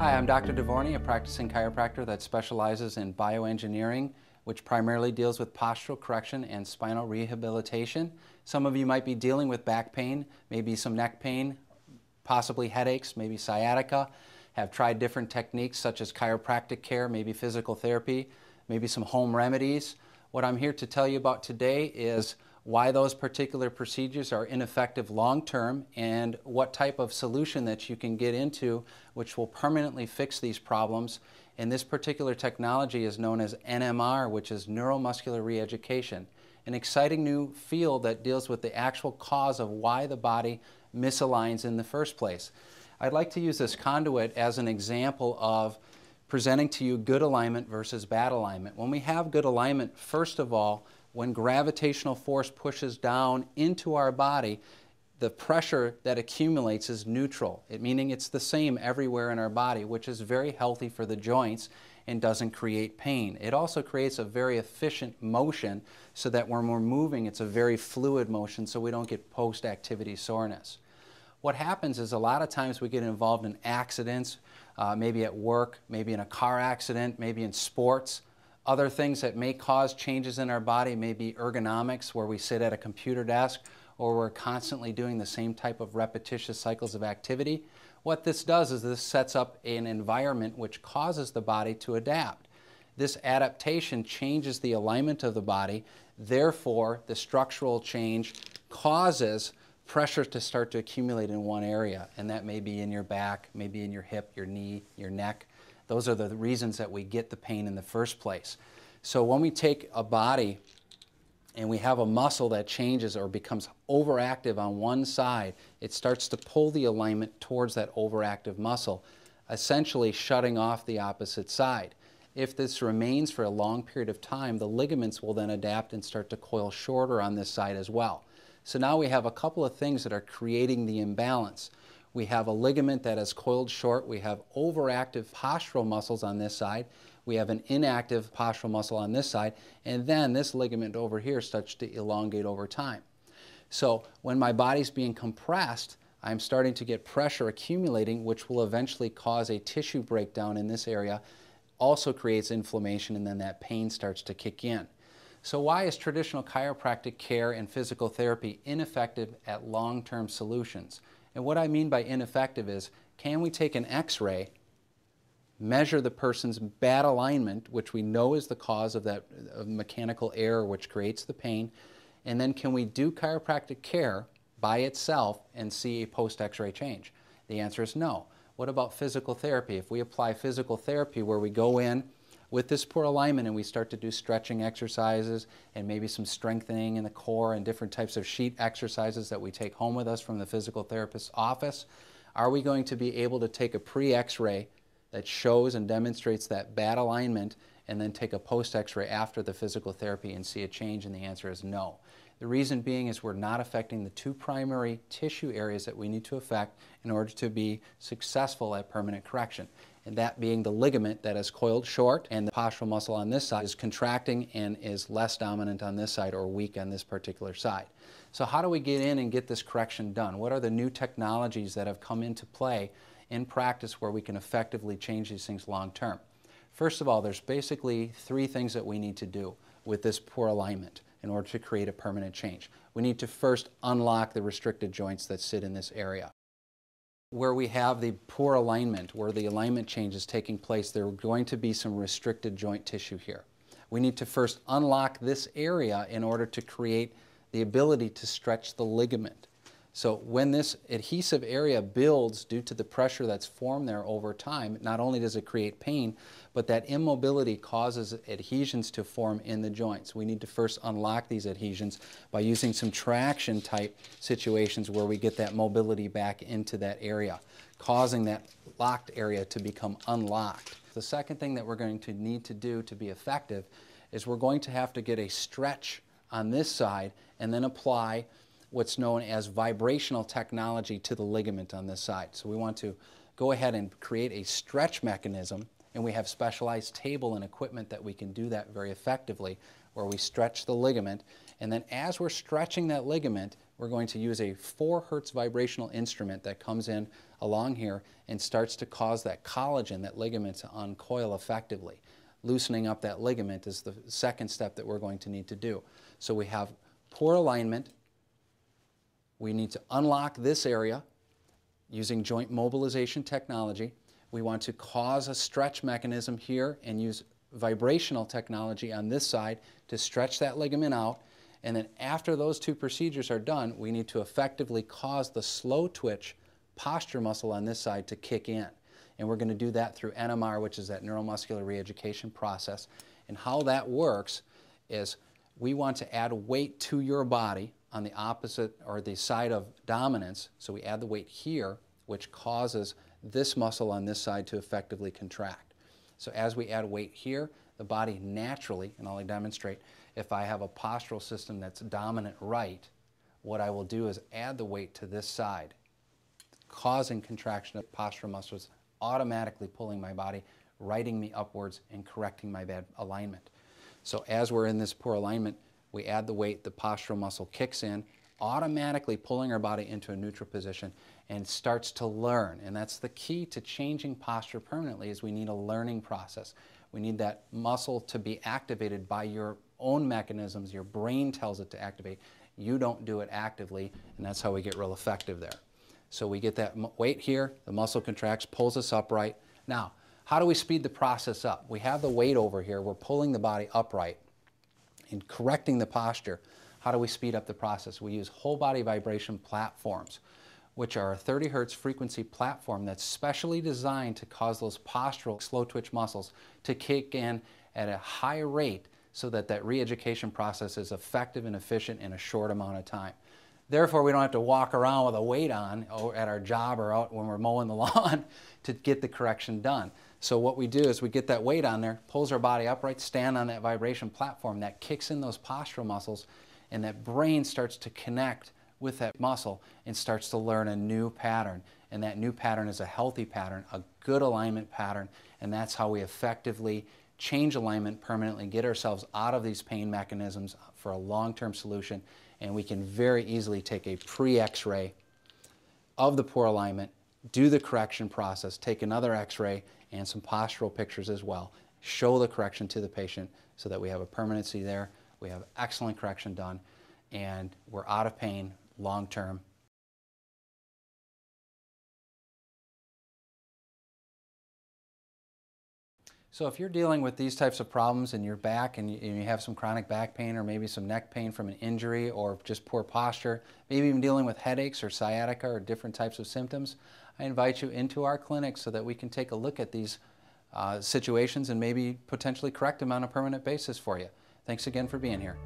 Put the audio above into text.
Hi, I'm Dr. Dovorany, a practicing chiropractor that specializes in bioengineering, which primarily deals with postural correction and spinal rehabilitation. Some of you might be dealing with back pain, maybe some neck pain, possibly headaches, maybe sciatica, have tried different techniques such as chiropractic care, maybe physical therapy, maybe some home remedies. What I'm here to tell you about today is why those particular procedures are ineffective long-term and what type of solution that you can get into which will permanently fix these problems. And this particular technology is known as NMR, which is neuromuscular reeducation, an exciting new field that deals with the actual cause of why the body misaligns in the first place. I'd like to use this conduit as an example of presenting to you good alignment versus bad alignment. When we have good alignment, first of all, when gravitational force pushes down into our body, the pressure that accumulates is neutral, meaning it's the same everywhere in our body, which is very healthy for the joints and doesn't create pain. It also creates a very efficient motion so that when we're moving, it's a very fluid motion so we don't get post-activity soreness. What happens is a lot of times we get involved in accidents, maybe at work, maybe in a car accident, maybe in sports. Other things that may cause changes in our body may be ergonomics, where we sit at a computer desk or we're constantly doing the same type of repetitious cycles of activity. What this does is this sets up an environment which causes the body to adapt. This adaptation changes the alignment of the body, therefore the structural change causes pressure to start to accumulate in one area, and that may be in your back, maybe in your hip, your knee, your neck. Those are the reasons that we get the pain in the first place. So when we take a body and we have a muscle that changes or becomes overactive on one side, it starts to pull the alignment towards that overactive muscle, essentially shutting off the opposite side. If this remains for a long period of time, the ligaments will then adapt and start to coil shorter on this side as well. So now we have a couple of things that are creating the imbalance. We have a ligament that is coiled short. We have overactive postural muscles on this side. We have an inactive postural muscle on this side. And then this ligament over here starts to elongate over time. So when my body's being compressed, I'm starting to get pressure accumulating, which will eventually cause a tissue breakdown in this area, also creates inflammation, and then that pain starts to kick in. So why is traditional chiropractic care and physical therapy ineffective at long-term solutions? And what I mean by ineffective is, can we take an x-ray, measure the person's bad alignment, which we know is the cause of that mechanical error which creates the pain, and then can we do chiropractic care by itself and see a post-x-ray change? The answer is no. What about physical therapy? If we apply physical therapy where we go in with this poor alignment and we start to do stretching exercises and maybe some strengthening in the core and different types of sheet exercises that we take home with us from the physical therapist's office, are we going to be able to take a pre-x-ray that shows and demonstrates that bad alignment and then take a post-x-ray after the physical therapy and see a change? And the answer is no. The reason being is we're not affecting the two primary tissue areas that we need to affect in order to be successful at permanent correction. And that being the ligament that is coiled short, and the postural muscle on this side is contracting and is less dominant on this side or weak on this particular side. So how do we get in and get this correction done? What are the new technologies that have come into play in practice where we can effectively change these things long term? First of all, there's basically three things that we need to do with this poor alignment in order to create a permanent change. We need to first unlock the restricted joints that sit in this area. Where we have the poor alignment, where the alignment change is taking place, there are going to be some restricted joint tissue here. We need to first unlock this area in order to create the ability to stretch the ligament. So when this adhesive area builds due to the pressure that's formed there over time, not only does it create pain, but that immobility causes adhesions to form in the joints. We need to first unlock these adhesions by using some traction type situations where we get that mobility back into that area, causing that locked area to become unlocked. The second thing that we're going to need to do to be effective is we're going to have to get a stretch on this side and then apply what's known as vibrational technology to the ligament on this side. So we want to go ahead and create a stretch mechanism, and we have specialized table and equipment that we can do that very effectively, where we stretch the ligament And then as we're stretching that ligament, we're going to use a 4 Hertz vibrational instrument that comes in along here and starts to cause that collagen, that ligament, to uncoil effectively. Loosening up that ligament is the second step that we're going to need to do. So we have poor alignment. We need to unlock this area using joint mobilization technology. We want to cause a stretch mechanism here and use vibrational technology on this side to stretch that ligament out. And then after those 2 procedures are done, we need to effectively cause the slow twitch posture muscle on this side to kick in. And we're going to do that through NMR, which is that neuromuscular reeducation process. And how that works is we want to add weight to your body on the opposite or the side of dominance. So we add the weight here, which causes this muscle on this side to effectively contract. So as we add weight here, the body naturally, and I'll demonstrate, if I have a postural system that's dominant right, what I will do is add the weight to this side, causing contraction of postural muscles, automatically pulling my body, righting me upwards, and correcting my bad alignment. So as we're in this poor alignment, we add the weight, the postural muscle kicks in, automatically pulling our body into a neutral position and starts to learn. And that's the key to changing posture permanently, is we need a learning process. We need that muscle to be activated by your own mechanisms. Your brain tells it to activate. You don't do it actively, and that's how we get real effective there. So we get that weight here, the muscle contracts, pulls us upright. Now, how do we speed the process up? We have the weight over here. We're pulling the body upright and correcting the posture. How do we speed up the process? We use whole body vibration platforms, which are a 30 Hertz frequency platform that's specially designed to cause those postural slow twitch muscles to kick in at a high rate so that that re-education process is effective and efficient in a short amount of time. Therefore, we don't have to walk around with a weight on or at our job or out when we're mowing the lawn to get the correction done. So what we do is we get that weight on there, pulls our body upright, stand on that vibration platform, that kicks in those postural muscles, and that brain starts to connect with that muscle and starts to learn a new pattern. And that new pattern is a healthy pattern, a good alignment pattern, and that's how we effectively change alignment permanently, get ourselves out of these pain mechanisms for a long-term solution. And we can very easily take a pre-X-ray of the poor alignment, do the correction process, take another X-ray and some postural pictures as well, show the correction to the patient so that we have a permanency there, we have excellent correction done, and we're out of pain long-term. So if you're dealing with these types of problems in your back and you have some chronic back pain or maybe some neck pain from an injury or just poor posture, maybe even dealing with headaches or sciatica or different types of symptoms, I invite you into our clinic so that we can take a look at these situations and maybe potentially correct them on a permanent basis for you. Thanks again for being here.